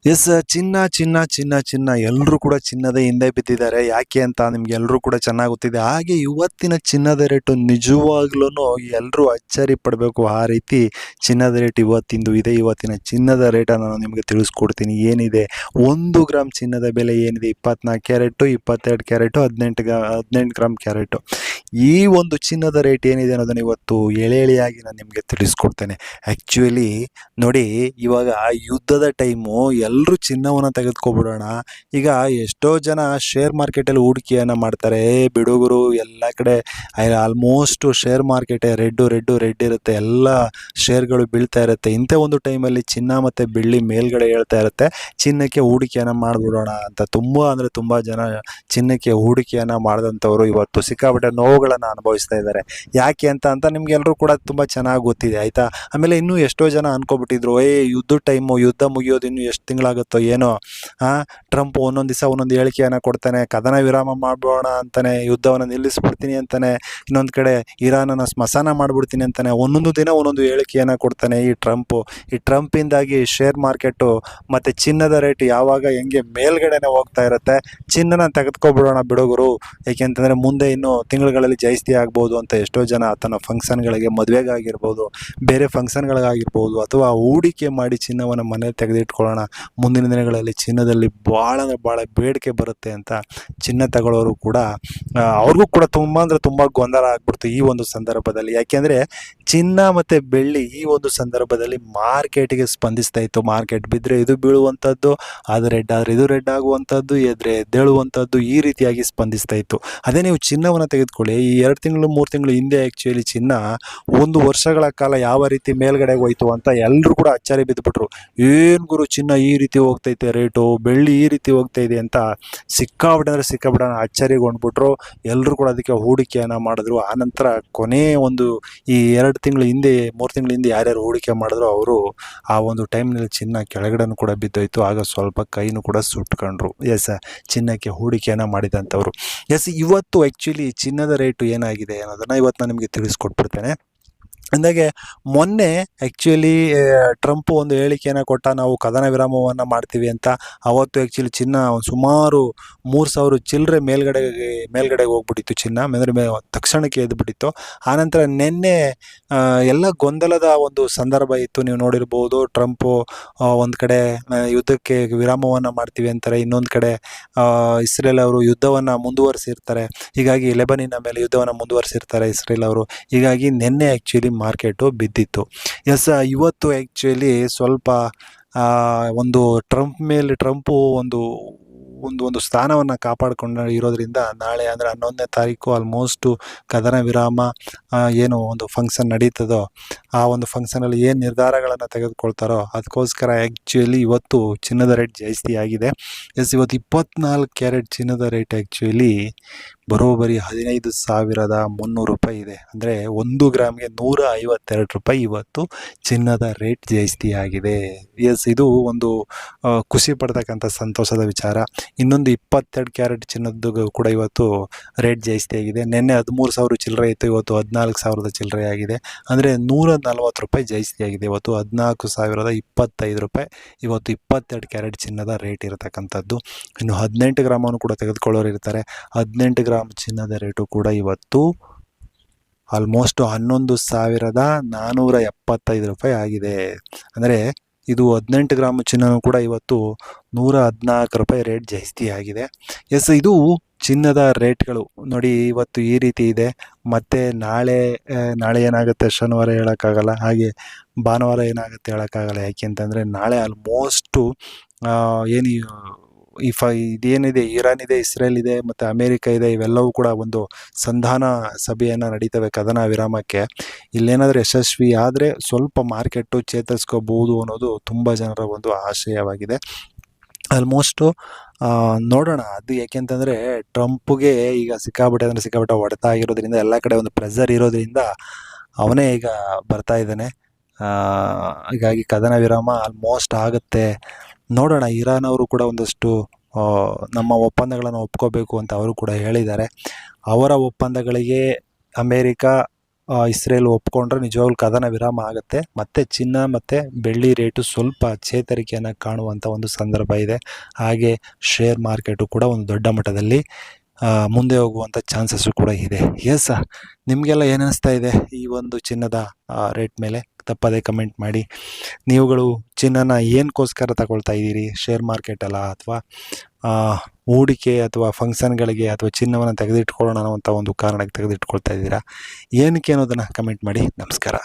S ಚಿನ್ನ ಚಿನ್ನ ಚಿನ್ನ ಚಿನ್ನ ಎಲ್ಲರೂ ಕೂಡ ಚಿನ್ನದ ಹಿಂದೆ ಬಿದ್ದಿದ್ದಾರೆ. ಯಾಕೆ ಅಂತ ನಿಮ್ಗೆ ಎಲ್ಲರೂ ಕೂಡ ಚೆನ್ನಾಗಿ ಗೊತ್ತಿದೆ. ಹಾಗೆ ಇವತ್ತಿನ ಚಿನ್ನದ ರೇಟು ನಿಜವಾಗ್ಲೂ ಎಲ್ಲರೂ ಅಚ್ಚರಿ ಪಡಬೇಕು. ಆ ರೀತಿ ಚಿನ್ನದ ರೇಟ್ ಇವತ್ತಿಂದು ಇದೆ. ಇವತ್ತಿನ ಚಿನ್ನದ ರೇಟನ್ನು ನಾನು ನಿಮಗೆ ತಿಳಿಸ್ಕೊಡ್ತೀನಿ. ಏನಿದೆ 1 ಗ್ರಾಮ್ ಚಿನ್ನದ ಬೆಲೆ ಏನಿದೆ, 24 ಕ್ಯಾರೆಟು, 22 ಕ್ಯಾರೆಟು, 18 ಗ್ರಾಮ್ ಕ್ಯಾರೆಟು. ಈ ಒಂದು ಚಿನ್ನದ ರೇಟ್ ಏನಿದೆ ಅನ್ನೋದನ್ನು ಇವತ್ತು ಎಳೆಯಾಗಿ ನಾನು ನಿಮಗೆ ತಿಳಿಸ್ಕೊಡ್ತೇನೆ. ಆ್ಯಕ್ಚುಲಿ ನೋಡಿ, ಇವಾಗ ಯುದ್ಧದ ಟೈಮು, ಎಲ್ಲರೂ ಚಿನ್ನವನ್ನು ತೆಗೆದುಕೊಬಿಡೋಣ. ಈಗ ಎಷ್ಟೋ ಜನ ಶೇರ್ ಮಾರ್ಕೆಟಲ್ಲಿ ಹೂಡಿಕೆಯನ್ನು ಮಾಡ್ತಾರೆ. ಬಿಡುಗರು ಎಲ್ಲ ಕಡೆ ಆಲ್ಮೋಸ್ಟ್ ಶೇರ್ ಮಾರ್ಕೆಟೇ ರೆಡ್ ಇರುತ್ತೆ. ಎಲ್ಲ ಶೇರ್ಗಳು ಬೀಳ್ತಾ ಇರುತ್ತೆ. ಇಂಥ ಒಂದು ಟೈಮಲ್ಲಿ ಚಿನ್ನ ಮತ್ತು ಬೆಳ್ಳಿ ಮೇಲ್ಗಡೆ ಹೇಳ್ತಾ ಇರುತ್ತೆ, ಚಿನ್ನಕ್ಕೆ ಹೂಡಿಕೆಯನ್ನು ಮಾಡಿಬಿಡೋಣ ಅಂತ. ತುಂಬ ಅಂದರೆ ತುಂಬ ಜನ ಚಿನ್ನಕ್ಕೆ ಹೂಡಿಕೆಯನ್ನು ಮಾಡಿದಂಥವ್ರು ಇವತ್ತು ಸಿಕ್ಕಾಪಟ್ಟೆ ನೋವುಗಳನ್ನು ಅನುಭವಿಸ್ತಾ ಇದ್ದಾರೆ. ಯಾಕೆ ಅಂತ ನಿಮ್ಗೆಲ್ಲರೂ ಕೂಡ ತುಂಬ ಚೆನ್ನಾಗಿ ಗೊತ್ತಿದೆ, ಆಯಿತಾ. ಆಮೇಲೆ ಇನ್ನೂ ಎಷ್ಟೋ ಜನ ಅನ್ಕೊಬಿಟ್ಟಿದ್ರು, ಯುದ್ಧ ಟೈಮು, ಯುದ್ಧ ಮುಗಿಯೋದು ಇನ್ನೂ ಎಷ್ಟು ತಿಂಗಳಾಗುತ್ತೋ ಏನೋ, ಟ್ರಂಪ್ ಒಂದೊಂದು ದಿವಸ ಒಂದೊಂದು ಹೇಳಿಕೆಯನ್ನು ಕೊಡ್ತಾನೆ, ಕದನ ವಿರಾಮ ಮಾಡ್ಬೋಣ ಅಂತಾನೆ, ಯುದ್ಧವನ್ನು ನಿಲ್ಲಿಸ್ಬಿಡ್ತೀನಿ ಅಂತಾನೆ, ಇನ್ನೊಂದು ಕಡೆ ಇರಾನನ್ನು ಸ್ಮಶಾನ ಮಾಡಿಬಿಡ್ತೀನಿ ಅಂತಾನೆ, ಒಂದೊಂದು ದಿನ ಒಂದೊಂದು ಹೇಳಿಕೆಯನ್ನು ಕೊಡ್ತಾನೆ ಈ ಟ್ರಂಪು. ಈ ಟ್ರಂಪಿಂದಾಗಿ ಶೇರ್ ಮಾರ್ಕೆಟು ಮತ್ತು ಚಿನ್ನದ ರೇಟ್ ಯಾವಾಗ ಹೆಂಗೆ ಮೇಲ್ಗಡೆನೆ ಹೋಗ್ತಾ ಇರುತ್ತೆ. ಚಿನ್ನನ ತೆಗೆದುಕೊಬಿಡೋಣ ಬಿಡುಗರು, ಏಕೆಂತಂದರೆ ಮುಂದೆ ಇನ್ನೂ ತಿಂಗಳುಗಳಲ್ಲಿ ಜಾಸ್ತಿ ಆಗ್ಬೋದು ಅಂತ ಎಷ್ಟೋ ಜನ ತನ್ನ ಫಂಕ್ಷನ್ಗಳಿಗೆ, ಮದುವೆಗಾಗಿರ್ಬೋದು, ಬೇರೆ ಫಂಕ್ಷನ್ಗಳಿಗಾಗಿರ್ಬೋದು, ಅಥವಾ ಹೂಡಿಕೆ ಮಾಡಿ ಚಿನ್ನವನ್ನು ಮನೇಲಿ ತೆಗೆದಿಟ್ಕೊಳ್ಳೋಣ, ಮುಂದಿನ ದಿನಗಳಲ್ಲಿ ಚಿನ್ನದಲ್ಲಿ ಭಾಳ ಅಂದರೆ ಭಾಳ ಬೇಡಿಕೆ ಬರುತ್ತೆ ಅಂತ ಚಿನ್ನ ತಗೊಳ್ಳೋರು ಕೂಡ ಅವ್ರಿಗೂ ಕೂಡ ತುಂಬ ಅಂದರೆ ತುಂಬ ಗೊಂದಲ ಆಗ್ಬಿಡ್ತು ಈ ಒಂದು ಸಂದರ್ಭದಲ್ಲಿ. ಯಾಕೆಂದರೆ ಚಿನ್ನ ಮತ್ತು ಬೆಳ್ಳಿ ಈ ಒಂದು ಸಂದರ್ಭದಲ್ಲಿ ಮಾರ್ಕೆಟಿಗೆ ಸ್ಪಂದಿಸ್ತಾ ಇತ್ತು. ಮಾರ್ಕೆಟ್ ಬಿದ್ದರೆ ಇದು ಬೀಳುವಂಥದ್ದು, ಅದು ರೆಡ್ ಆದರೆ ಇದು ರೆಡ್ ಆಗುವಂಥದ್ದು, ಎದ್ರೆ ಎದ್ದೇಳುವಂಥದ್ದು, ಈ ರೀತಿಯಾಗಿ ಸ್ಪಂದಿಸ್ತಾ ಇತ್ತು. ಅದೇ ನೀವು ಚಿನ್ನವನ್ನು ತೆಗೆದುಕೊಳ್ಳಿ, ಈ 2 ತಿಂಗಳು 3 ತಿಂಗಳು ಹಿಂದೆ ಆ್ಯಕ್ಚುಲಿ ಚಿನ್ನ 1 ವರ್ಷಗಳ ಕಾಲ ಯಾವ ರೀತಿ ಮೇಲ್ಗಡೆಗೆ ಹೋಯ್ತು ಅಂತ ಎಲ್ಲರೂ ಕೂಡ ಅಚ್ಚರಿ ಬಿದ್ದುಬಿಟ್ರು. ಏನು ಗುರು, ಚಿನ್ನ ಈ ರೀತಿ ಹೋಗ್ತೈತೆ ರೇಟು, ಬೆಳ್ಳಿ ಈ ರೀತಿ ಹೋಗ್ತಾ ಇದೆ ಅಂತ ಸಿಕ್ಕಾಬಿಟ್ಟೆ ಅಚ್ಚರಿಗೊಂಡ್ಬಿಟ್ರು. ಎಲ್ಲರೂ ಕೂಡ ಅದಕ್ಕೆ ಹೂಡಿಕೆಯನ್ನು ಮಾಡಿದ್ರು. ಆನಂತರ ಕೊನೆ ಒಂದು ಈ 2 ತಿಂಗಳು ಹಿಂದೆ 3 ತಿಂಗಳ ಹಿಂದೆ ಯಾರ್ಯಾರು ಹೂಡಿಕೆ ಮಾಡಿದ್ರು ಅವರು ಆ ಒಂದು ಟೈಮ್ನಲ್ಲಿ ಚಿನ್ನ ಕೆಳಗಡೆನೂ ಕೂಡ ಬಿದ್ದೋಯ್ತು. ಆಗ ಸ್ವಲ್ಪ ಕೈನೂ ಕೂಡ ಸುಟ್ಕೊಂಡ್ರು. ಎಸ್, ಚಿನ್ನಕ್ಕೆ ಹೂಡಿಕೆಯನ್ನು ಮಾಡಿದಂಥವ್ರು. ಎಸ್, ಇವತ್ತು ಆ್ಯಕ್ಚುಲಿ ಚಿನ್ನದ ರೇಟು ಏನಾಗಿದೆ ಅನ್ನೋದನ್ನು ಇವತ್ತು ನಾನು ನಿಮಗೆ ತಿಳಿಸ್ಕೊಟ್ಬಿಡ್ತೇನೆ. ಅಂದಾಗೆ ಮೊನ್ನೆ ಆ್ಯಕ್ಚುಲಿ ಟ್ರಂಪ್ ಒಂದು ಹೇಳಿಕೆಯನ್ನು ಕೊಟ್ಟ, ನಾವು ಕದನ ವಿರಾಮವನ್ನು ಮಾಡ್ತೀವಿ ಅಂತ. ಅವತ್ತು ಆ್ಯಕ್ಚುಲಿ ಚಿನ್ನ ಸುಮಾರು 3,000 ಚಿಲ್ಲರೆ ಮೇಲ್ಗಡೆಗೆ ಹೋಗ್ಬಿಟ್ಟಿತ್ತು ಚಿನ್ನ, ತಕ್ಷಣಕ್ಕೆ ಎದ್ದುಬಿಟ್ಟಿತ್ತು. ಆನಂತರ ನಿನ್ನೆ ಎಲ್ಲ ಗೊಂದಲದ ಒಂದು ಸಂದರ್ಭ ಇತ್ತು. ನೀವು ನೋಡಿರ್ಬೋದು, ಟ್ರಂಪು ಒಂದು ಕಡೆ ಯುದ್ಧಕ್ಕೆ ವಿರಾಮವನ್ನು ಮಾಡ್ತೀವಿ ಅಂತಾರೆ, ಇನ್ನೊಂದು ಕಡೆ ಇಸ್ರೇಲ್ ಅವರು ಯುದ್ಧವನ್ನು ಮುಂದುವರಿಸಿರ್ತಾರೆ. ಹೀಗಾಗಿ ಲೆಬನಿನ ಮೇಲೆ ಯುದ್ಧವನ್ನು ಮುಂದುವರಿಸಿರ್ತಾರೆ ಇಸ್ರೇಲ್ ಅವರು. ಹೀಗಾಗಿ ನಿನ್ನೆ ಆ್ಯಕ್ಚುಲಿ ಮಾರ್ಕೆಟು ಬಿದ್ದಿತ್ತು. ಎಸ್, ಇವತ್ತು ಆ್ಯಕ್ಚುಲಿ ಸ್ವಲ್ಪ ಒಂದು ಟ್ರಂಪು ಒಂದು ಸ್ಥಾನವನ್ನು ಕಾಪಾಡಿಕೊಂಡು ಇರೋದ್ರಿಂದ ನಾಳೆ ಅಂದರೆ 11ನೇ ತಾರೀಕು ಆಲ್ಮೋಸ್ಟು ಕದನ ವಿರಾಮ ಏನು ಒಂದು ಫಂಕ್ಷನ್ ನಡೀತದೋ ಆ ಒಂದು ಫಂಕ್ಷನಲ್ಲಿ ಏನು ನಿರ್ಧಾರಗಳನ್ನು ತೆಗೆದುಕೊಳ್ತಾರೋ ಅದಕ್ಕೋಸ್ಕರ ಆ್ಯಕ್ಚುಲಿ ಇವತ್ತು ಚಿನ್ನದ ರೇಟ್ ಜಾಸ್ತಿ ಆಗಿದೆ. ಎಸ್, ಇವತ್ತು 24 ಕ್ಯಾರೆಟ್ ಚಿನ್ನದ ರೇಟ್ ಆ್ಯಕ್ಚುಲಿ ಬರೋಬ್ಬರಿ 15,300 ರೂಪಾಯಿ ಇದೆ. ಅಂದರೆ 1 ಗ್ರಾಮ್ಗೆ 152 ರೂಪಾಯಿ ಇವತ್ತು ಚಿನ್ನದ ರೇಟ್ ಜಾಸ್ತಿ ಆಗಿದೆ. ಎಸ್, ಇದು ಒಂದು ಖುಷಿ ಪಡ್ತಕ್ಕಂಥ ಸಂತೋಷದ ವಿಚಾರ. ಇನ್ನೊಂದು 22 ಕ್ಯಾರೆಟ್ ಚಿನ್ನದ್ದು ಕೂಡ ಇವತ್ತು ರೇಟ್ ಜಾಸ್ತಿ ಆಗಿದೆ. ನಿನ್ನೆ 13,000 ಚಿಲ್ಲರೆ ಇತ್ತು, ಇವತ್ತು 14,000 ಚಿಲ್ಲರೆ ಆಗಿದೆ. ಅಂದರೆ 140 ರೂಪಾಯಿ ಜಾಸ್ತಿ ಆಗಿದೆ. ಇವತ್ತು 14,025 ರೂಪಾಯಿ ಇವತ್ತು 22 ಕ್ಯಾರೆಟ್ ಚಿನ್ನದ ರೇಟ್ ಇರತಕ್ಕಂಥದ್ದು. ಇನ್ನು 18 ಗ್ರಾಮನ್ನು ಕೂಡ ತೆಗೆದುಕೊಳ್ಳೋರು ಇರ್ತಾರೆ. 18 ಗ್ರಾಮ್ ಚಿನ್ನದ ರೇಟು ಕೂಡ ಇವತ್ತು ಆಲ್ಮೋಸ್ಟ್ 11,475 ರೂಪಾಯಿ ಆಗಿದೆ. ಅಂದರೆ ಇದು 18 ಗ್ರಾಮ್ ಚಿನ್ನನೂ ಕೂಡ ಇವತ್ತು 114 ರೂಪಾಯಿ ರೇಟ್ ಜಾಸ್ತಿ ಆಗಿದೆ. ಎಸ್, ಇದು ಚಿನ್ನದ ರೇಟ್ಗಳು ನೋಡಿ ಇವತ್ತು ಈ ರೀತಿ ಇದೆ. ಮತ್ತು ನಾಳೆ ಏನಾಗುತ್ತೆ ಶನಿವಾರ ಹೇಳೋಕ್ಕಾಗಲ್ಲ, ಹಾಗೆ ಭಾನುವಾರ ಏನಾಗುತ್ತೆ ಹೇಳೋಕ್ಕಾಗಲ್ಲ. ಯಾಕೆ ಅಂತಂದರೆ ನಾಳೆ ಆಲ್ಮೋಸ್ಟು ಏನು ಇದೇನಿದೆ, ಇರಾನ್ ಇದೆ, ಇಸ್ರೇಲ್ ಇದೆ ಮತ್ತು ಅಮೇರಿಕ ಇದೆ, ಇವೆಲ್ಲವೂ ಕೂಡ ಒಂದು ಸಂಧಾನ ಸಭೆಯನ್ನು ನಡೀತವೆ ಕದನ ವಿರಾಮಕ್ಕೆ. ಇಲ್ಲೇನಾದರೂ ಯಶಸ್ವಿ ಆದರೆ ಸ್ವಲ್ಪ ಮಾರ್ಕೆಟು ಚೇತರಿಸ್ಕೋಬಹುದು ಅನ್ನೋದು ತುಂಬ ಜನರ ಒಂದು ಆಶಯವಾಗಿದೆ. ಆಲ್ಮೋಸ್ಟು ನೋಡೋಣ. ಅದು ಏಕೆಂತಂದರೆ ಟ್ರಂಪ್ಗೆ ಈಗ ಸಿಕ್ಕಾಪಟ್ಟೆ ಹೊಡೆತ ಆಗಿರೋದ್ರಿಂದ, ಎಲ್ಲ ಕಡೆ ಒಂದು ಪ್ರೆಷರ್ ಇರೋದ್ರಿಂದ ಅವನೇ ಈಗ ಬರ್ತಾ ಇದ್ದಾನೆ. ಹೀಗಾಗಿ ಕದನ ವಿರಾಮ ಆಲ್ಮೋಸ್ಟ್ ಆಗುತ್ತೆ. ನೋಡೋಣ. ಇರಾನ್ ಅವರು ಕೂಡ ಒಂದಷ್ಟು ನಮ್ಮ ಒಪ್ಪಂದಗಳನ್ನು ಒಪ್ಕೋಬೇಕು ಅಂತ ಅವರು ಕೂಡ ಹೇಳಿದ್ದಾರೆ. ಅವರ ಒಪ್ಪಂದಗಳಿಗೆ ಅಮೇರಿಕಾ ಇಸ್ರೇಲ್ ಒಪ್ಕೊಂಡ್ರೆ ನಿಜವಾಗ್ಲೂ ಕದನ ವಿರಾಮ ಆಗುತ್ತೆ. ಮತ್ತು ಚಿನ್ನ ಮತ್ತು ಬೆಳ್ಳಿ ರೇಟು ಸ್ವಲ್ಪ ಚೇತರಿಕೆಯನ್ನು ಕಾಣುವಂಥ ಒಂದು ಸಂದರ್ಭ ಇದೆ. ಹಾಗೆ ಶೇರ್ ಮಾರ್ಕೆಟು ಕೂಡ ಒಂದು ದೊಡ್ಡ ಮಟ್ಟದಲ್ಲಿ ಮುಂದೆ ಹೋಗುವಂಥ ಚಾನ್ಸಸ್ಸು ಕೂಡ ಇದೆ. ಎಸ್, ನಿಮಗೆಲ್ಲ ಏನು ಅನ್ನಿಸ್ತಾ ಇದೆ ಈ ಒಂದು ಚಿನ್ನದ ರೇಟ್ ಮೇಲೆ? ತಪ್ಪದೇ ಕಮೆಂಟ್ ಮಾಡಿ. ನೀವುಗಳು ಚಿನ್ನನ ಏನಕ್ಕೋಸ್ಕರ ತಗೊಳ್ತಾ ಇದ್ದೀರಿ? ಶೇರ್ ಮಾರ್ಕೆಟ್ ಅಲ್ಲ, ಅಥವಾ ಹೂಡಿಕೆ ಅಥವಾ ಫಂಕ್ಷನ್ಗಳಿಗೆ ಅಥವಾ ಚಿನ್ನವನ್ನು ತೆಗೆದಿಟ್ಕೊಳ್ಳೋಣ ಅನ್ನೋವಂಥ ಒಂದು ಕಾರಣಕ್ಕೆ ತೆಗೆದಿಟ್ಕೊಳ್ತಾ ಇದ್ದೀರಾ? ಏನಕ್ಕೆ ಅನ್ನೋದನ್ನು ಕಮೆಂಟ್ ಮಾಡಿ. ನಮಸ್ಕಾರ.